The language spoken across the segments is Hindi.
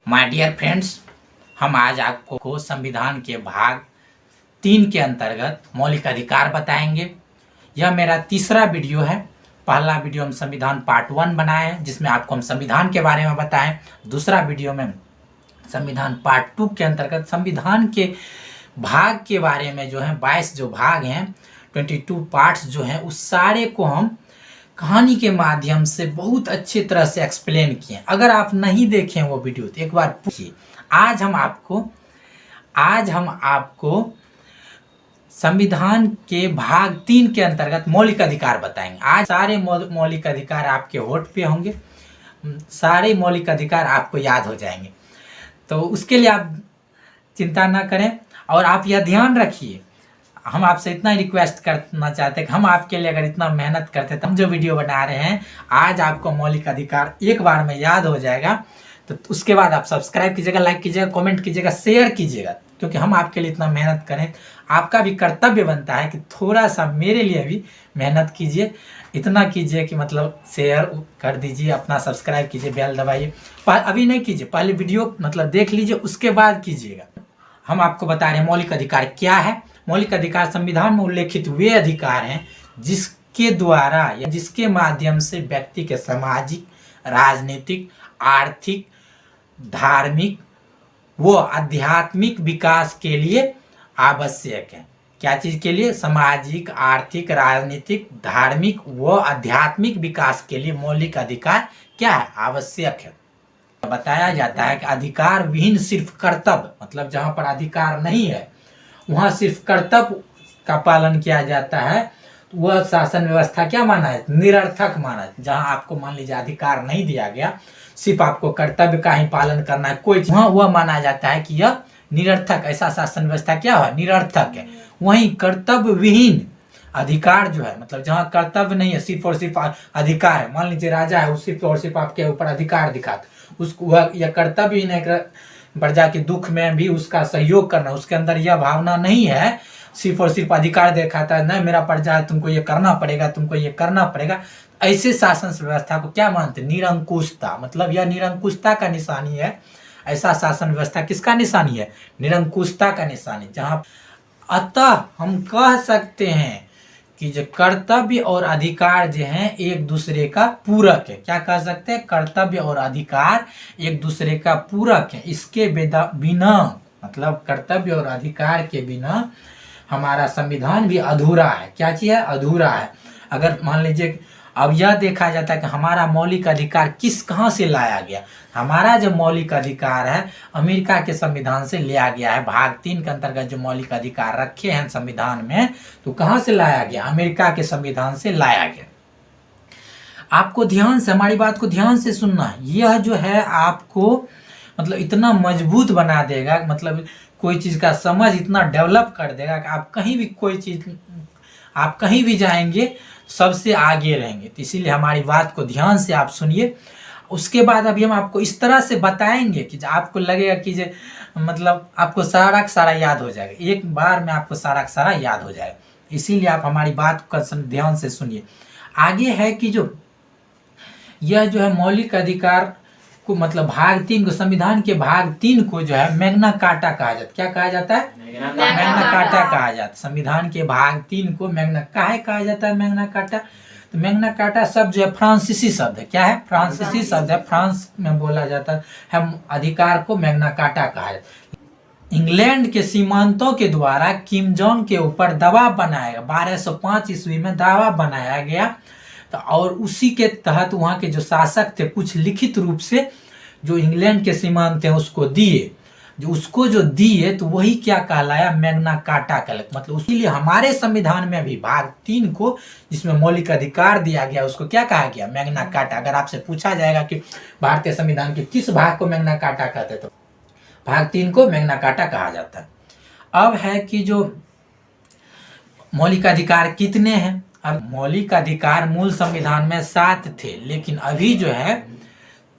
माय डियर फ्रेंड्स, हम आज आपको संविधान के भाग 3 के अंतर्गत मौलिक अधिकार बताएंगे। यह मेरा तीसरा वीडियो है। पहला वीडियो हम संविधान पार्ट 1 बनाए हैं, जिसमें आपको हम संविधान के बारे में बताएं। दूसरा वीडियो में संविधान पार्ट 2 के अंतर्गत संविधान के भाग के बारे में जो है 22 जो भाग हैं, 22 पार्ट्स जो हैं, उस सारे को हम कहानी के माध्यम से बहुत अच्छी तरह से एक्सप्लेन किए। अगर आप नहीं देखें वो वीडियो तो एक बार पूछिए। आज हम आपको संविधान के भाग 3 के अंतर्गत मौलिक अधिकार बताएंगे। आज सारे मौलिक अधिकार आपके होठ पे होंगे, सारे मौलिक अधिकार आपको याद हो जाएंगे। तो उसके लिए आप चिंता ना करें और आप यह ध्यान रखिए, हम आपसे इतना रिक्वेस्ट करना चाहते हैं कि हम आपके लिए अगर इतना मेहनत करते तो हम जो वीडियो बना रहे हैं, आज आपको मौलिक अधिकार एक बार में याद हो जाएगा। तो उसके बाद आप सब्सक्राइब कीजिएगा, लाइक कीजिएगा, कमेंट कीजिएगा, शेयर कीजिएगा, क्योंकि हम आपके लिए इतना मेहनत करें। आपका भी कर्तव्य बनता है कि थोड़ा सा मेरे लिए भी मेहनत कीजिए। इतना कीजिए कि मतलब शेयर कर दीजिए, अपना सब्सक्राइब कीजिए, बेल दबाइए। अभी नहीं कीजिए, पहले वीडियो मतलब देख लीजिए, उसके बाद कीजिएगा। हम आपको बता रहे हैं मौलिक अधिकार क्या है। मौलिक अधिकार संविधान में उल्लेखित वे अधिकार हैं जिसके द्वारा या जिसके माध्यम से व्यक्ति के सामाजिक, राजनीतिक, आर्थिक, धार्मिक व आध्यात्मिक विकास के लिए आवश्यक है। क्या चीज के लिए? सामाजिक, आर्थिक, राजनीतिक, धार्मिक व आध्यात्मिक विकास के लिए मौलिक अधिकार क्या है? आवश्यक है। बताया जाता है कि अधिकार विहीन सिर्फ कर्तव्य, मतलब जहां पर अधिकार नहीं है वहां सिर्फ कर्तव्य का पालन किया जाता है, तो वह शासन व्यवस्था क्या माना है? निरर्थक माना है। जहां आपको मान लीजिए अधिकार नहीं दिया गया, सिर्फ आपको कर्तव्य का ही पालन करना है, कोई वह माना जाता है कि यह निरर्थक, ऐसा शासन व्यवस्था क्या है? निरर्थक है। वहीं कर्तव्य विहीन अधिकार जो है, मतलब जहाँ कर्तव्य नहीं है, सिर्फ और सिर्फ अधिकार है, मान लीजिए राजा है, वो सिर्फ और सिर्फ आपके ऊपर अधिकार दिखाता, उसको वह यह कर्तव्य ही नहीं, प्रजा के दुख में भी उसका सहयोग करना, उसके अंदर यह भावना नहीं है, सिर्फ और सिर्फ अधिकार दिखाता है, नहीं मेरा प्रजा है, तुमको ये करना पड़ेगा, तुमको ये करना पड़ेगा। ऐसे शासन व्यवस्था को क्या मानते? निरंकुशता। मतलब यह निरंकुशता का निशानी है। ऐसा शासन व्यवस्था किसका निशानी है? निरंकुशता का निशानी। जहां अतः हम कह सकते हैं कि जो कर्तव्य और अधिकार जो हैं एक दूसरे का पूरक है। क्या कह सकते हैं? कर्तव्य और अधिकार एक दूसरे का पूरक है। इसके बिना, मतलब कर्तव्य और अधिकार के बिना हमारा संविधान भी अधूरा है। क्या चीज है? अधूरा है। अगर मान लीजिए अब यह देखा जाता है कि हमारा मौलिक अधिकार कहाँ से लाया गया। हमारा जो मौलिक अधिकार है अमेरिका के संविधान से लिया गया है। भाग 3 के अंतर्गत जो मौलिक अधिकार रखे हैं संविधान में, तो कहाँ से लाया गया? अमेरिका के संविधान से लाया गया। आपको ध्यान से हमारी बात को ध्यान से सुनना है। यह जो है आपको मतलब इतना मजबूत बना देगा, मतलब कोई चीज का समझ इतना डेवलप कर देगा कि आप कहीं भी कोई चीज, आप कहीं भी जाएंगे सबसे आगे रहेंगे। तो इसीलिए हमारी बात को ध्यान से आप सुनिए। उसके बाद अभी हम आपको इस तरह से बताएंगे कि आपको लगेगा कि जो मतलब आपको सारा का सारा याद हो जाएगा, एक बार में आपको सारा का सारा याद हो जाएगा। इसीलिए आप हमारी बात को ध्यान से सुनिए। आगे है कि जो यह जो है मौलिक अधिकार को, मतलब भाग 3 को, संविधान के भाग 3 को जो है मैग्ना कार्टा कहा जाता है। क्या कहा जाता है? मैग्ना कार्टा कहा जाता है। संविधान के भाग 3 को मैग्ना काहे कहा जाता है? Magna carta. तो मैग्ना कार्टा शब्द जो है फ्रांसीसी शब्द है। क्या है? फ्रांसीसी शब्द है, फ्रांस में बोला जाता है। अधिकार को मैग्ना कार्टा कहा जाता है। इंग्लैंड के सीमांतों के द्वारा किम जोंग के ऊपर दबाव बनाया, 1205 ईस्वी में दबाव बनाया गया। और उसी के तहत वहाँ के जो शासक थे कुछ लिखित रूप से जो इंग्लैंड के सीमांत थे उसको दिए, जो दिए तो वही क्या कहलाया? मैग्ना कार्टा कहलाया। मतलब इसीलिए हमारे संविधान में भी भाग 3 को, जिसमें मौलिक अधिकार दिया गया, उसको क्या कहा गया? Magna carta. अगर आपसे पूछा जाएगा कि भारतीय संविधान के किस भाग को मैग्ना कार्टा कहते, तो भाग 3 को मैग्ना कार्टा कहा जाता है। अब है कि जो मौलिक अधिकार कितने हैं। अब मौलिक अधिकार मूल संविधान में 7 थे, लेकिन अभी जो है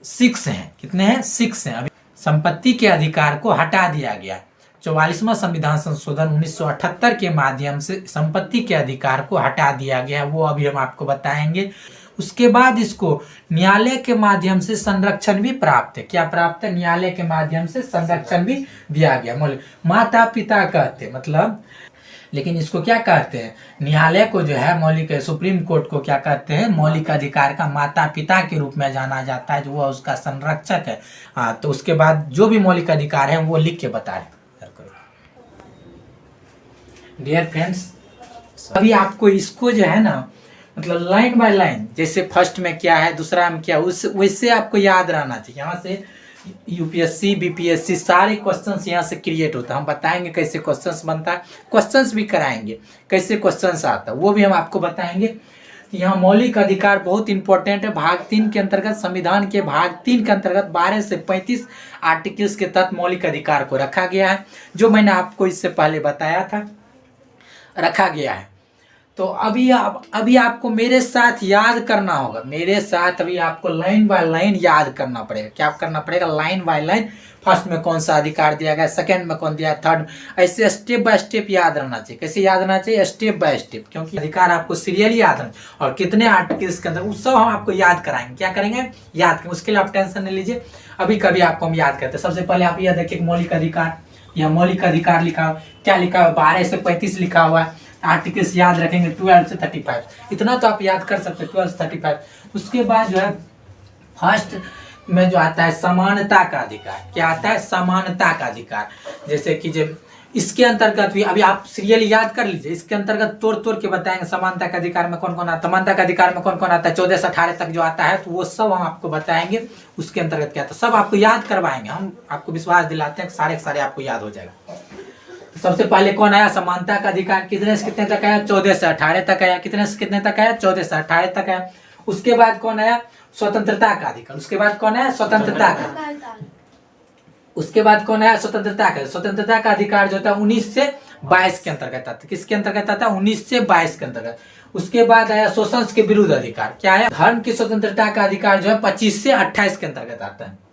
6 हैं। कितने हैं? 6 हैं। अभी संपत्ति के अधिकार को हटा दिया गया। 44वां संविधान संशोधन 1978 के माध्यम से संपत्ति के अधिकार को हटा दिया गया। वो अभी हम आपको बताएंगे। उसके बाद इसको न्यायालय के माध्यम से संरक्षण भी प्राप्त है। क्या प्राप्त है? न्यायालय के माध्यम से संरक्षण भी दिया गया। मौलिक माता पिता कहते मतलब, लेकिन इसको क्या कहते हैं? न्यायालय को जो है मौलिक सुप्रीम कोर्ट को क्या कहते हैं? मौलिक अधिकार का माता पिता के रूप में जाना जाता है, जो वह उसका संरक्षक है। हाँ, तो उसके बाद जो भी मौलिक अधिकार है वो लिख के बता रहे। डियर फ्रेंड्स, अभी आपको इसको जो है ना मतलब लाइन बाय लाइन, जैसे फर्स्ट में क्या है, दूसरा में क्या, उस वैसे आपको याद रहना चाहिए। यहाँ से यूपीएससी बीपीएससी सारे क्वेश्चंस यहाँ से क्रिएट होता है। हम बताएंगे कैसे क्वेश्चंस बनता है, क्वेश्चंस भी कराएंगे कैसे क्वेश्चंस आता है वो भी हम आपको बताएंगे। यहाँ मौलिक अधिकार बहुत इंपॉर्टेंट है। भाग 3 के अंतर्गत, संविधान के भाग 3 के अंतर्गत 12 से 35 आर्टिकल्स के तहत मौलिक अधिकार को रखा गया है, जो मैंने आपको इससे पहले बताया था, रखा गया है। तो अभी आपको मेरे साथ याद करना होगा, मेरे साथ अभी आपको लाइन बाय लाइन याद करना पड़ेगा। क्या करना पड़ेगा? लाइन बाय लाइन, फर्स्ट में कौन सा अधिकार दिया गया, सेकंड में कौन दिया, थर्ड, ऐसे स्टेप बाय स्टेप याद रहना चाहिए। कैसे याद रहना चाहिए? स्टेप बाय स्टेप, क्योंकि अधिकार आपको सीरियली याद रहना चाहिए। और कितने आर्टिकल्स के अंदर उस सब हम आपको याद कराएंगे। क्या करेंगे? याद करेंगे। उसके लिए आप टेंशन नहीं लीजिए, अभी कभी आपको हम याद करते हैं। सबसे पहले आप यह देखिए मौलिक अधिकार, यह मौलिक अधिकार लिखा हुआ, क्या लिखा हुआ? 12 से 35 लिखा हुआ है। आर्टिकल्स याद रखेंगे 12 से 35, इतना तो आप याद कर सकते हैं, 12 से 35। उसके बाद जो है फर्स्ट में जो आता है समानता का अधिकार। क्या आता है? समानता का अधिकार। जैसे कि जब इसके अंतर्गत भी अभी आप सीरियल याद कर लीजिए, इसके अंतर्गत तोड़ तोड़ के बताएंगे समानता का अधिकार में कौन कौन आता है, समानता का अधिकार में कौन कौन आता है, 14 से 18 तक जो आता है, तो वो सब हम आपको बताएंगे। उसके अंतर्गत क्या आता है सब आपको याद करवाएंगे। हम आपको विश्वास दिलाते हैं सारे सारे आपको याद हो जाएगा। सबसे पहले कौन आया? समानता का अधिकार। कितने से कितने तक आया? 14 से 18 तक आया। कितने से कितने तक आया? 14 से 18 तक आया। उसके बाद कौन आया? स्वतंत्रता का अधिकार। उसके बाद कौन आया? स्वतंत्रता का। उसके बाद कौन आया? स्वतंत्रता का। स्वतंत्रता का अधिकार जो था 19 से 22 के अंतर्गत आता है। किसके अंतर्गत आता है? 19 से 22 के अंतर्गत। उसके बाद आया शोषण के विरुद्ध अधिकार। क्या है? धर्म की स्वतंत्रता का अधिकार जो है 25 से 28 के अंतर्गत आता है।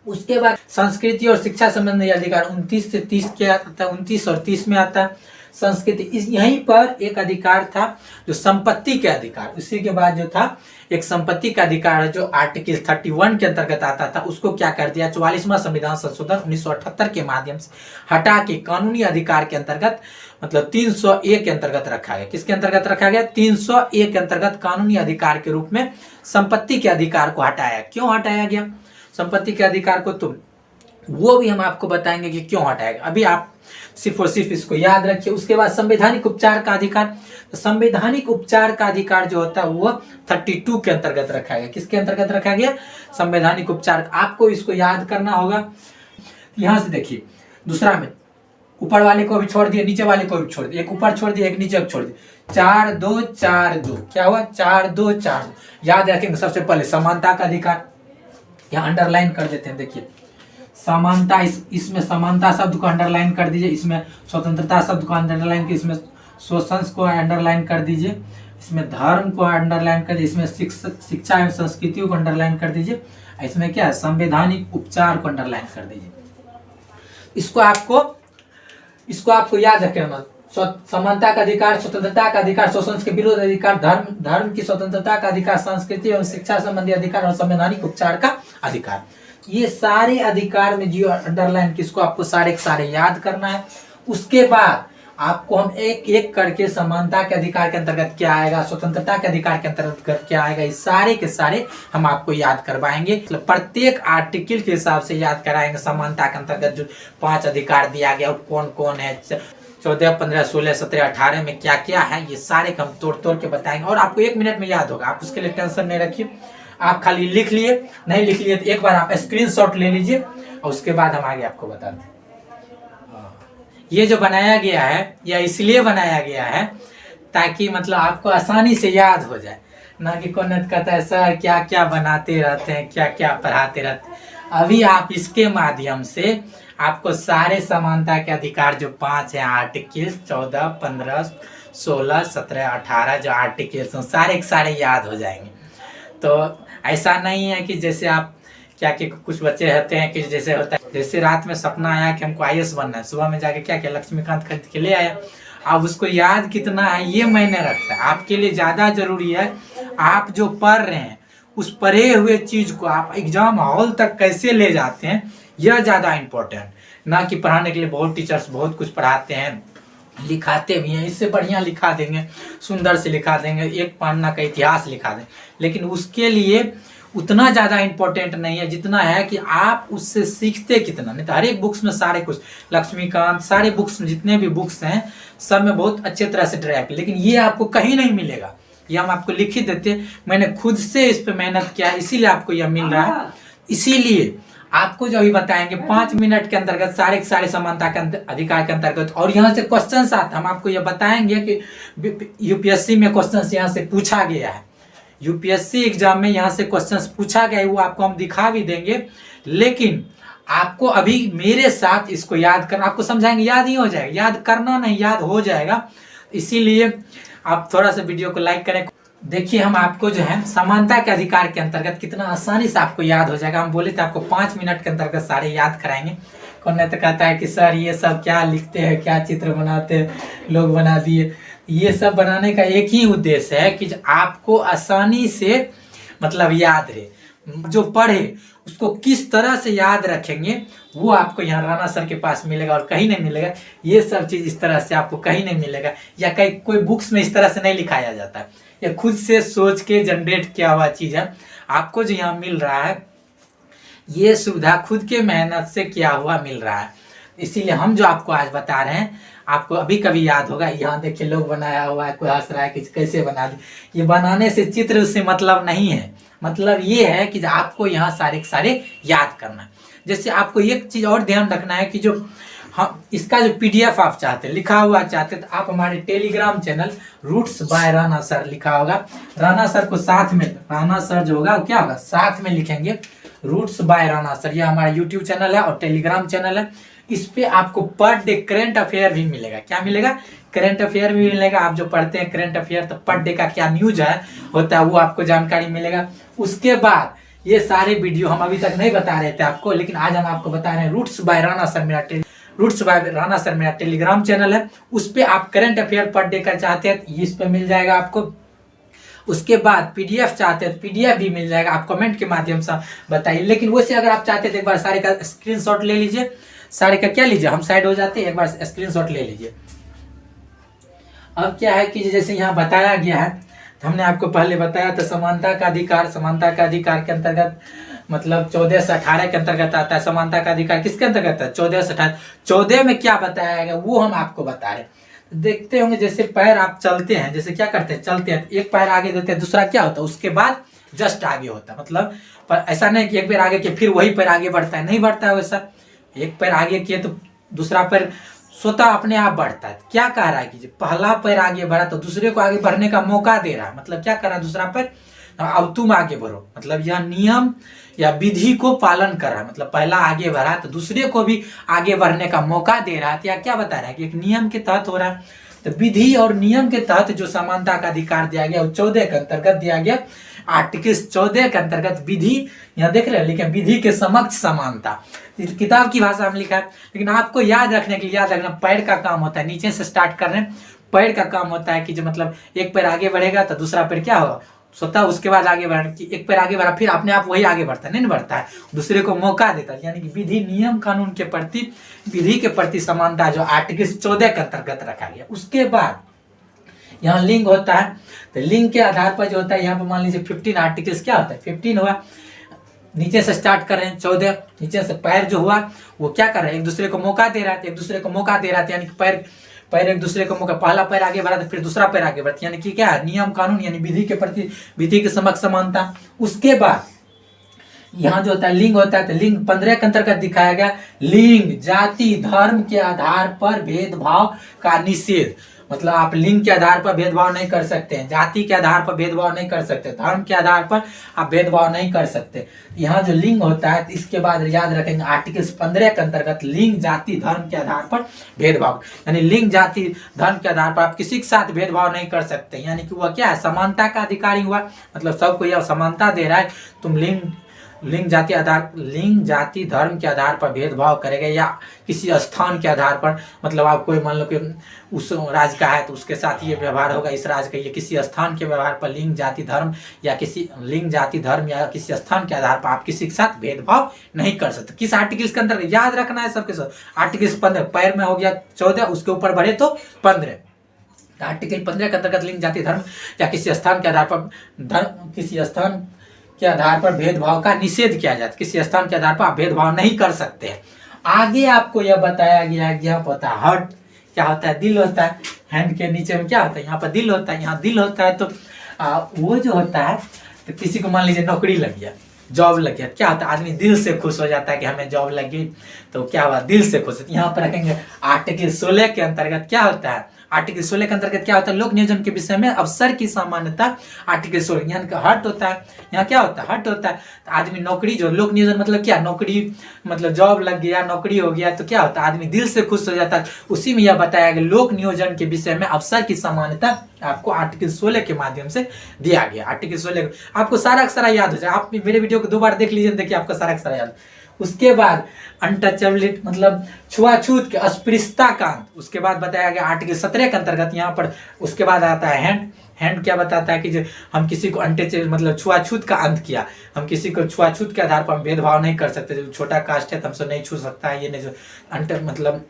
उसके बाद संस्कृति और शिक्षा संबंधी अधिकार 29 से 30 के आता है, 29 और 30 में आता है संस्कृति। इस यहीं पर एक अधिकार था जो संपत्ति के अधिकार। उसी के बाद जो था एक संपत्ति का अधिकार है जो आर्टिकल 31 के अंतर्गत आता था, उसको क्या कर दिया? 44वां संविधान संशोधन 1978 के माध्यम से हटा के कानूनी अधिकार के अंतर्गत मतलब 301 के अंतर्गत रखा गया। किसके अंतर्गत रखा गया? 301 के अंतर्गत कानूनी अधिकार के रूप में संपत्ति के अधिकार को हटाया। क्यों हटाया गया संपत्ति के अधिकार को? तो वो भी हम आपको बताएंगे कि क्यों हटाएगा। अभी आप सिर्फ और सिर्फ इसको याद रखिए। उसके बाद संवैधानिक उपचार का अधिकार। तो संवैधानिक उपचार का अधिकार जो होता है वो 32 के अंतर्गत रखा गया। किसके अंतर्गत रखा गया? संवैधानिक उपचार। आपको इसको याद करना होगा। यहां से देखिए, दूसरा में ऊपर वाले को भी छोड़ दिए, नीचे वाले को भी छोड़ दिए, एक ऊपर छोड़ दिए, एक नीचे को छोड़ दिए। 4-2-4-2 क्या हुआ? 4-2-4। याद रखेंगे। सबसे पहले समानता का अधिकार, यहाँ अंडरलाइन कर देते हैं। देखिए समानता, इसमें समानता शब्द को अंडरलाइन कर दीजिए, इसमें स्वतंत्रता शब्द को अंडरलाइन कीजिए, इसमें शोषण को अंडरलाइन कर दीजिए, इसमें धर्म को अंडरलाइन कर दीजिए, इसमें शिक्षा एवं संस्कृति को अंडरलाइन कर दीजिए, इसमें क्या है? संवैधानिक उपचार को अंडरलाइन कर दीजिए। इसको आपको याद रखना। समानता का अधिकार, स्वतंत्रता का अधिकार, शोषण के विरुद्ध अधिकार, धर्म की स्वतंत्रता का अधिकार, संस्कृति एवं शिक्षा संबंधी अधिकार और संवैधानिक उपचार का अधिकार। ये सारे अधिकार में जो अंडरलाइन किसको आपको सारे याद करना है। उसके बाद आपको हम एक एक करके समानता के अधिकार के अंतर्गत क्या आएगा, स्वतंत्रता के अधिकार के अंतर्गत क्या आएगा, इस सारे के सारे हम आपको याद करवाएंगे। मतलब प्रत्येक आर्टिकल के हिसाब से याद कराएंगे। समानता के अंतर्गत जो 5 अधिकार दिया गया कौन कौन है, 14, 15, 16, 17, 18 में क्या क्या है, ये सारे हम तोड़ तोड़ के बताएंगे और आपको 1 मिनट में याद होगा। आप उसके लिए टेंशन नहीं रखिए। आप खाली लिख लिए, नहीं लिख लिए तो एक बार आप स्क्रीनशॉट ले लीजिए और उसके बाद हम आगे आपको बताते हैं। ये जो बनाया गया है यह इसलिए बनाया गया है ताकि मतलब आपको आसानी से याद हो जाए, ना कि कौन कहता है सर क्या क्या बनाते रहते हैं, क्या क्या पढ़ाते रहते हैं। अभी आप इसके माध्यम से आपको सारे समानता के अधिकार जो 5 है आर्टिकल 14, 15, 16, 17, 18 जो आर्टिकल्स सारे के सारे याद हो जाएंगे। तो ऐसा नहीं है कि जैसे आप क्या कि कुछ बच्चे रहते हैं कि जैसे होता है, जैसे रात में सपना आया कि हमको IAS बनना है, सुबह में जाके क्या क्या लक्ष्मीकांत खरीद के ले आया। अब उसको याद कितना है ये मैंने रखता है। आपके लिए ज़्यादा जरूरी है आप जो पढ़ रहे हैं उस पढ़े हुए चीज को आप एग्जाम हॉल तक कैसे ले जाते हैं, यह ज़्यादा इम्पोर्टेंट, ना कि पढ़ाने के लिए बहुत टीचर्स बहुत कुछ पढ़ाते हैं, लिखाते भी हैं, इससे बढ़िया लिखा देंगे, सुंदर से लिखा देंगे, एक पन्ना का इतिहास लिखा देंगे, लेकिन उसके लिए उतना ज़्यादा इम्पोर्टेंट नहीं है जितना है कि आप उससे सीखते कितना। नहीं तो हर एक बुक्स में सारे कुछ, लक्ष्मीकांत, सारे बुक्स में जितने भी बुक्स हैं सब में बहुत अच्छे तरह से ड्राइव, लेकिन ये आपको कहीं नहीं मिलेगा। ये हम आपको लिख ही देते, मैंने खुद से इस पर मेहनत किया, इसीलिए आपको यह मिल रहा है। इसीलिए आपको जो अभी बताएंगे 5 मिनट के अंतर्गत सारे समानता के अधिकार के अंतर्गत, और यहाँ से क्वेश्चंस आते हैं, हम आपको यह बताएंगे कि यूपीएससी में क्वेश्चंस यहाँ से पूछा गया है, यूपीएससी एग्जाम में यहाँ से क्वेश्चंस पूछा गया है, वो आपको हम दिखा भी देंगे, लेकिन आपको अभी मेरे साथ इसको याद करना, आपको समझाएंगे, याद ही हो जाएगा, याद करना नहीं, याद हो जाएगा। इसीलिए आप थोड़ा सा वीडियो को लाइक करें। देखिए हम आपको जो है समानता के अधिकार के अंतर्गत कितना आसानी से आपको याद हो जाएगा। हम बोले थे आपको 5 मिनट के अंतर्गत सारे याद कराएंगे। कौन नहीं तो कहता है कि सर ये सब क्या लिखते हैं, क्या चित्र बनाते हैं, लोग बना दिए। ये सब बनाने का एक ही उद्देश्य है कि आपको आसानी से मतलब याद रहे, जो पढ़े उसको किस तरह से याद रखेंगे वो आपको यहाँ राणा सर के पास मिलेगा और कहीं नहीं मिलेगा। ये सब चीज़ इस तरह से आपको कहीं नहीं मिलेगा, या कहीं कोई बुक्स में इस तरह से नहीं लिखाया जाता है, ये खुद से सोच के जनरेट किया हुआ चीज़ है। आपको जो यहाँ मिल रहा है ये सुविधा खुद के मेहनत से किया हुआ मिल रहा है। इसीलिए हम जो आपको आज बता रहे हैं आपको अभी कभी याद होगा। यहाँ देखिए लोग बनाया हुआ है, कोई हंस रहा है कि कैसे बना दी। ये बनाने से चित्र से मतलब नहीं है, मतलब ये है कि आपको यहाँ सारे के सारे याद करना है। जैसे आपको एक चीज़ और ध्यान रखना है कि जो हम इसका जो PDF आप चाहते हैं, लिखा हुआ चाहते हैं, तो आप हमारे Telegram channel roots by Rana sir लिखा होगा, राणा सर को साथ में, राणा सर जो होगा क्या होगा साथ में लिखेंगे रूट्स बाय राणा सर। यह हमारा यूट्यूब चैनल है और टेलीग्राम चैनल है। इस पे आपको पर डे करंट अफेयर भी मिलेगा। क्या मिलेगा? करंट अफेयर भी मिलेगा। आप जो पढ़ते हैं करंट अफेयर, तो पर डे का क्या न्यूज है होता है वो आपको जानकारी मिलेगा। उसके बाद ये सारे वीडियो हम अभी तक नहीं बता रहे थे आपको, लेकिन आज हम आपको बता रहे हैं roots by Rana sir. Roots by Rana sir मेरा टेलीग्राम चैनल है, उस पर आप करंट अफेयर पर डे का चाहते हैं इस पे मिल जाएगा आपको। उसके बाद PDF चाहते हैं तो PDF भी मिल जाएगा, आप कमेंट के माध्यम से बताइए। लेकिन वैसे अगर आप चाहते थे एक बार सारे का स्क्रीनशॉट ले लीजिए, सारे का क्या लीजिए, हम साइड हो जाते हैं, एक बार स्क्रीनशॉट ले लीजिए। अब क्या है कि जैसे यहाँ बताया गया है, तो हमने आपको पहले बताया था समानता का अधिकार। समानता का अधिकार के अंतर्गत मतलब 14 से 18 के अंतर्गत आता है। समानता का अधिकार किसके अंतर्गत है? 14 से 18। 14 में क्या बताया गया वो हम आपको बता रहे हैं। देखते होंगे जैसे पैर आप चलते हैं, जैसे क्या करते हैं, चलते हैं, एक पैर आगे देते हैं, दूसरा क्या होता है उसके बाद जस्ट आगे होता है। मतलब पर ऐसा नहीं कि एक पैर आगे किया फिर वही पैर आगे बढ़ता है, नहीं बढ़ता है वैसा। एक पैर आगे किए तो दूसरा पैर स्वतः अपने आप बढ़ता है। क्या कह रहा है कि पहला पैर आगे बढ़ा तो दूसरे को आगे बढ़ने का मौका दे रहा है। मतलब क्या कर रहा है दूसरा पैर, अब तुम आगे बढ़ो, मतलब यह नियम या विधि को पालन कर रहा है। मतलब पहला आगे बढ़ा तो दूसरे को भी आगे बढ़ने का मौका दे रहा है। या क्या बता रहा है कि एक नियम के तहत हो रहा है। तो विधि और नियम के तहत जो समानता का अधिकार दिया गया वो 14 के अंतर्गत दिया गया। आर्टिकल 14 के अंतर्गत विधि, यहाँ देख रहे हैं लिखा विधि के समक्ष समानता, किताब की भाषा में लिखा है। लेकिन आपको याद रखने के लिए याद रखना पैर का काम होता है, नीचे से स्टार्ट कर रहे हैं। पैर का काम होता है कि जो मतलब एक पैर आगे बढ़ेगा तो दूसरा पैर क्या होगा स्वतः उसके बाद आगे बढ़, एक पैर आगे बढ़ा फिर अपने आप वही आगे बढ़ता है, नहीं बढ़ता है, दूसरे को मौका देता है। यानी कि विधि नियम कानून के प्रति, विधि के प्रति समानता जो आर्टिकल 14 के अंतर्गत रखा गया। उसके बाद यहाँ लिंग होता है, तो लिंग के आधार पर जो होता है यहाँ पर मान लीजिए 15 आर्टिकल्स क्या होता है, 15 हुआ। नीचे से स्टार्ट कर रहे हैं 14, नीचे से पैर जो हुआ वो क्या कर रहा है एक दूसरे को मौका दे रहा है, एक दूसरे को मौका दे रहा है। यानी कि पैर एक दूसरे को मौका, पहला पैर आगे बढ़ा तो फिर दूसरा पैर आगे बढ़ता, यानी कि क्या है नियम कानून, यानी विधि के प्रति विधि के समक्ष समानता। उसके बाद यहाँ जो होता है लिंग होता है, तो लिंग 15 के अंतर्गत दिखाया गया लिंग जाति धर्म के आधार पर भेदभाव का निषेध। मतलब आप लिंग के आधार पर भेदभाव नहीं कर सकते हैं, जाति के आधार पर भेदभाव नहीं कर सकते, धर्म के आधार पर आप भेदभाव नहीं कर सकते। यहाँ जो लिंग होता है इसके बाद याद रखेंगे आर्टिकल 15 के अंतर्गत लिंग जाति धर्म के आधार पर भेदभाव, यानी लिंग जाति धर्म के आधार पर आप किसी के साथ भेदभाव नहीं कर सकते। यानी कि वह क्या है समानता का अधिकारी हुआ, मतलब सबको यह समानता दे रहा है। तुम लिंग जाति धर्म के आधार पर भेदभाव करेगा या किसी स्थान के आधार पर, मतलब आप कोई मान लो कि उस राज्य का है तो उसके साथ ये व्यवहार होगा, इस राज्य का, ये किसी स्थान के व्यवहार पर लिंग जाति धर्म या किसी स्थान के आधार पर आप किसी के साथ भेदभाव नहीं कर सकते। किस आर्टिकल्स के अंदर याद रखना है सबके साथ, आर्टिकल 15 पैर में हो गया 14, उसके ऊपर बढ़े तो 15। आर्टिकल 15 के अंतर्गत लिंग जाति धर्म या किसी स्थान के आधार पर भेदभाव का निषेध किया जाता है। किसी स्थान के आधार पर आप भेदभाव नहीं कर सकते हैं। आगे आपको यह बताया गया है कि यहाँ पता है हार्ट क्या होता है, दिल होता है, हैंड के नीचे में क्या होता है, यहाँ पर दिल होता है, यहाँ दिल होता है। तो वो जो होता है, तो किसी को मान लीजिए नौकरी लग गया, जॉब लग गया, क्या होता है, आदमी दिल से खुश हो जाता है कि हमें जॉब लगी, तो क्या हुआ, दिल से खुश। यहाँ पर रखेंगे आर्टिकल 16 के अंतर्गत क्या होता है, आर्टिकल 16 के अंतर्गत क्या होता है, लोक नियोजन के विषय में अवसर की सामान्यता। आर्टिकल 16 यहाँ हट होता है, यहाँ क्या होता है, हट होता है। तो आदमी नौकरी, जो लोक नियोजन मतलब क्या, नौकरी मतलब जॉब लग गया, नौकरी हो गया, तो क्या होता है, आदमी दिल से खुश हो जाता है। उसी में यह बताया गया लोक नियोजन के विषय में अवसर की समानता आपको आर्टिकल 16 के माध्यम से दिया गया। आर्टिकल 16 आपको सारा याद हो जाए, आप मेरे वीडियो को 2 बार देख लीजिए, देखिए आपको सारा याद। उसके बाद अनटचेबिलिटी मतलब छुआछूत के अस्पृश्यता का अंत, उसके बाद बताया गया आर्टिकल 17 के अंतर्गत यहाँ पर। उसके बाद आता है हैंड क्या बताता है कि जो हम किसी को अनटचेबल मतलब छुआछूत का अंत किया, हम किसी को छुआछूत के आधार पर हम भेदभाव नहीं कर सकते, जो छोटा कास्ट है तो हमसे नहीं छू सकता है, ये नहीं जो मतलब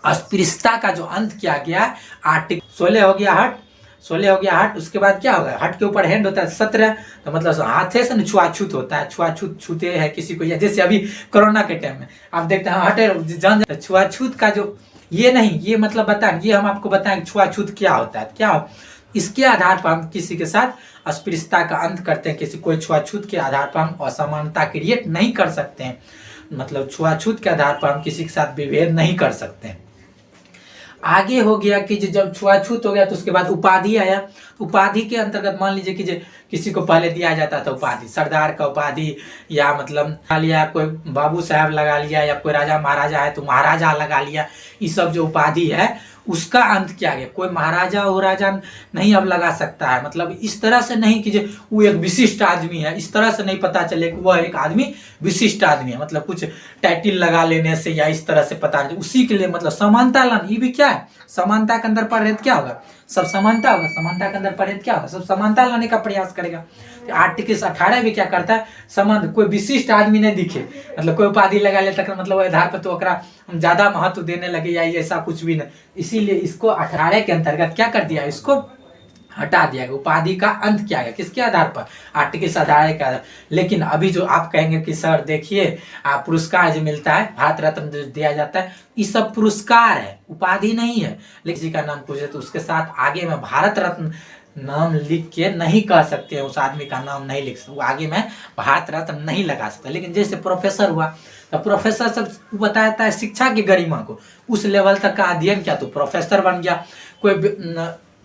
अस्पृश्यता का जो अंत किया गया। आर्टिकल 16 हो गया हट। उसके बाद क्या होगा, हट के ऊपर हैंड होता है 17, तो मतलब हाथे से छुआछूत होता है, छूते हैं किसी को, या जैसे अभी कोरोना के टाइम में आप देखते हैं हटे छुआछूत का जो ये नहीं, ये मतलब बताएं, ये हम आपको बताएं छुआछूत क्या होता है, क्या इसके आधार पर हम किसी के साथ अस्पृश्यता का अंत करते हैं, किसी कोई छुआछूत के आधार पर हम असमानता क्रिएट नहीं कर सकते हैं, मतलब छुआछूत के आधार पर हम किसी के साथ विभेद नहीं कर सकते हैं। आगे हो गया कि जब छुआछूत हो गया तो उसके बाद उपाधि आया। उपाधि के अंतर्गत मान लीजिए कि किसी को पहले दिया जाता था उपाधि, सरदार का उपाधि, या मतलब लगा लिया, कोई बाबू साहब लगा लिया, या कोई राजा महाराजा है तो महाराजा लगा लिया। ये सब जो उपाधि है उसका अंत किया गया, कोई महाराजा और राजा नहीं अब लगा सकता है, मतलब इस तरह से नहीं कि वो एक विशिष्ट आदमी है, इस तरह से नहीं पता चले कि वह एक आदमी विशिष्ट आदमी है, मतलब कुछ टाइटिल लगा लेने से या इस तरह से पता नहीं। उसी के लिए मतलब समानता लाना, ये भी क्या है, समानता के अंदर परहेत क्या होगा, सब समानता होगा, समानता के अंदर परहेत क्या होगा, सब समानता लाने का प्रयास करेगा। आर्टिकल 18 भी क्या करता है, संबंध कोई विशिष्ट आदमी नहीं दिखे, मतलब कोई उपाधि लगा ले तक मतलब आधार पर तो ओकरा ज्यादा महत्व देने लगे या ऐसा कुछ भी नहीं, इसीलिए इसको 18 के अंतर्गत क्या कर दिया, इसको हटा दिया गया, उपाधि का अंत किया गया। किसके आधार पर, आर्टिकल 18 के आधार। लेकिन अभी जो आप कहेंगे कि सर देखिए आप पुरस्कार जो मिलता है, भारत रत्न जो दिया जाता है, ये सब पुरस्कार है, उपाधि नहीं है। लेकिन किसी का नाम पूछे तो उसके साथ आगे में भारत रत्न नाम लिख के नहीं कह सकते हैं, उस आदमी का नाम नहीं लिख सकते, आगे में भारत रत्न नहीं लगा सकता। लेकिन जैसे प्रोफेसर हुआ तो प्रोफेसर सब बताता है शिक्षा की गरिमा को, उस लेवल तक का अध्ययन किया तो प्रोफेसर बन गया। कोई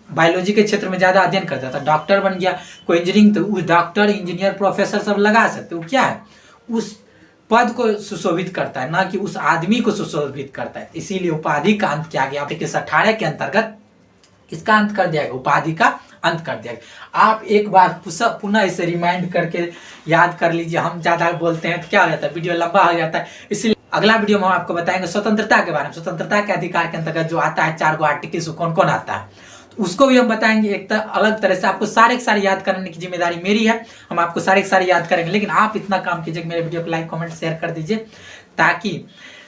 बायोलॉजी के क्षेत्र में ज्यादा अध्ययन करता था, डॉक्टर बन गया। कोई इंजीनियरिंग, तो उस डॉक्टर इंजीनियर प्रोफेसर सब लगा सकते। वो क्या है, उस पद को सुशोभित करता है, ना कि उस आदमी को सुशोभित करता है। इसीलिए उपाधि का अंत किया गया। आर्टिकल 18 के अंतर्गत इसका अंत कर दिया गया, उपाधि का अंत कर दिया गया। आप एक बार पुनः इसे रिमाइंड करके याद कर लीजिए। हम ज्यादा बोलते हैं तो क्या हो जाता है, वीडियो लंबा हो जाता है। इसलिए अगला वीडियो में हम आपको बताएंगे स्वतंत्रता के बारे में। स्वतंत्रता के अधिकार के अंतर्गत जो आता है 4 आर्टिकल, कौन कौन आता है उसको भी हम बताएंगे। एक अलग तरह से आपको सारे के सारे याद करने की जिम्मेदारी मेरी है, हम आपको सारे के सारे याद करेंगे। लेकिन आप इतना काम कीजिए, मेरे वीडियो को लाइक कमेंट शेयर कर दीजिए, ताकि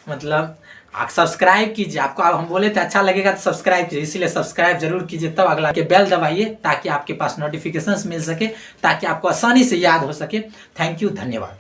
मतलब आप सब्सक्राइब कीजिए। आपको हम बोले थे अच्छा लगेगा तो सब्सक्राइब कीजिए, इसीलिए सब्सक्राइब जरूर कीजिए। तब अगला के बेल दबाइए ताकि आपके पास नोटिफिकेशंस मिल सके, ताकि आपको आसानी से याद हो सके। थैंक यू, धन्यवाद।